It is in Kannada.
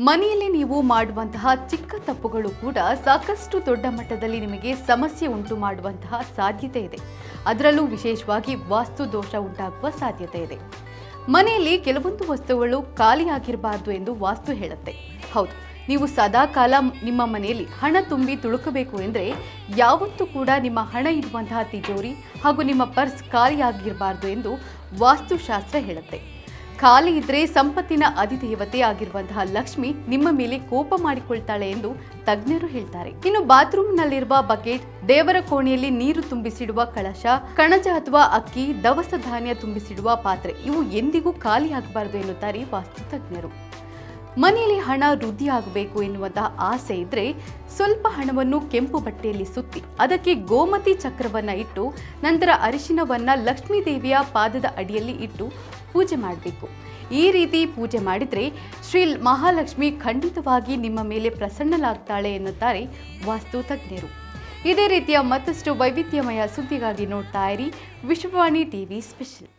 ಮನೆಯಲ್ಲಿ ನೀವು ಮಾಡುವಂತಹ ಚಿಕ್ಕ ತಪ್ಪುಗಳು ಕೂಡ ಸಾಕಷ್ಟು ದೊಡ್ಡ ಮಟ್ಟದಲ್ಲಿ ನಿಮಗೆ ಸಮಸ್ಯೆ ಉಂಟು ಮಾಡುವಂತಹ ಸಾಧ್ಯತೆ ಇದೆ. ಅದರಲ್ಲೂ ವಿಶೇಷವಾಗಿ ವಾಸ್ತು ದೋಷ ಉಂಟಾಗುವ ಸಾಧ್ಯತೆ ಇದೆ. ಮನೆಯಲ್ಲಿ ಕೆಲವೊಂದು ವಸ್ತುಗಳು ಖಾಲಿಯಾಗಿರಬಾರದು ಎಂದು ವಾಸ್ತು ಹೇಳುತ್ತೆ. ಹೌದು, ನೀವು ಸದಾ ಕಾಲ ನಿಮ್ಮ ಮನೆಯಲ್ಲಿ ಹಣ ತುಂಬಿ ತುಳುಕಬೇಕು ಎಂದರೆ ಯಾವತ್ತೂ ಕೂಡ ನಿಮ್ಮ ಹಣ ಇಡುವಂತಹ ತಿಜೋರಿ ಹಾಗೂ ನಿಮ್ಮ ಪರ್ಸ್ ಖಾಲಿಯಾಗಿರಬಾರದು ಎಂದು ವಾಸ್ತುಶಾಸ್ತ್ರ ಹೇಳುತ್ತೆ. ಖಾಲಿ ಇದ್ರೆ ಸಂಪತ್ತಿನ ಅಧಿದೇವತೆ ಆಗಿರುವಂತಹ ಲಕ್ಷ್ಮಿ ನಿಮ್ಮ ಮೇಲೆ ಕೋಪ ಮಾಡಿಕೊಳ್ತಾಳೆ ಎಂದು ತಜ್ಞರು ಹೇಳ್ತಾರೆ. ಇನ್ನು ಬಾತ್ರೂಮ್ನಲ್ಲಿರುವ ಬಕೆಟ್, ದೇವರ ಕೋಣೆಯಲ್ಲಿ ನೀರು ತುಂಬಿಸಿಡುವ ಕಳಶ, ಕಣಜ ಅಥವಾ ಅಕ್ಕಿ, ದವಸ ಧಾನ್ಯ ತುಂಬಿಸಿಡುವ ಪಾತ್ರೆ ಇವು ಎಂದಿಗೂ ಖಾಲಿ ಆಗಬಾರದು ಎನ್ನುತ್ತಾರೆ ವಾಸ್ತು ತಜ್ಞರು. ಮನೆಯಲ್ಲಿ ಹಣ ವೃದ್ಧಿಯಾಗಬೇಕು ಎನ್ನುವಂತಹ ಆಸೆ ಇದ್ರೆ ಸ್ವಲ್ಪ ಹಣವನ್ನು ಕೆಂಪು ಬಟ್ಟೆಯಲ್ಲಿ ಸುತ್ತಿ ಅದಕ್ಕೆ ಗೋಮತಿ ಚಕ್ರವನ್ನ ಇಟ್ಟು ನಂತರ ಅರಿಶಿನವನ್ನ ಲಕ್ಷ್ಮೀ ದೇವಿಯ ಪಾದದ ಅಡಿಯಲ್ಲಿ ಇಟ್ಟು ಪೂಜೆ ಮಾಡಬೇಕು. ಈ ರೀತಿ ಪೂಜೆ ಮಾಡಿದರೆ ಶ್ರೀ ಮಹಾಲಕ್ಷ್ಮಿ ಖಂಡಿತವಾಗಿ ನಿಮ್ಮ ಮೇಲೆ ಪ್ರಸನ್ನಳಾಗ್ತಾಳೆ ಎನ್ನುತ್ತಾರೆ ವಾಸ್ತು ತಜ್ಞರು. ಇದೇ ರೀತಿಯ ಮತ್ತಷ್ಟು ವೈವಿಧ್ಯಮಯ ಸುದ್ದಿಗಾಗಿ ನೋಡ್ತಾ ಇರಿ ವಿಶ್ವವಾಣಿ ಟಿವಿ ಸ್ಪೆಷಲ್.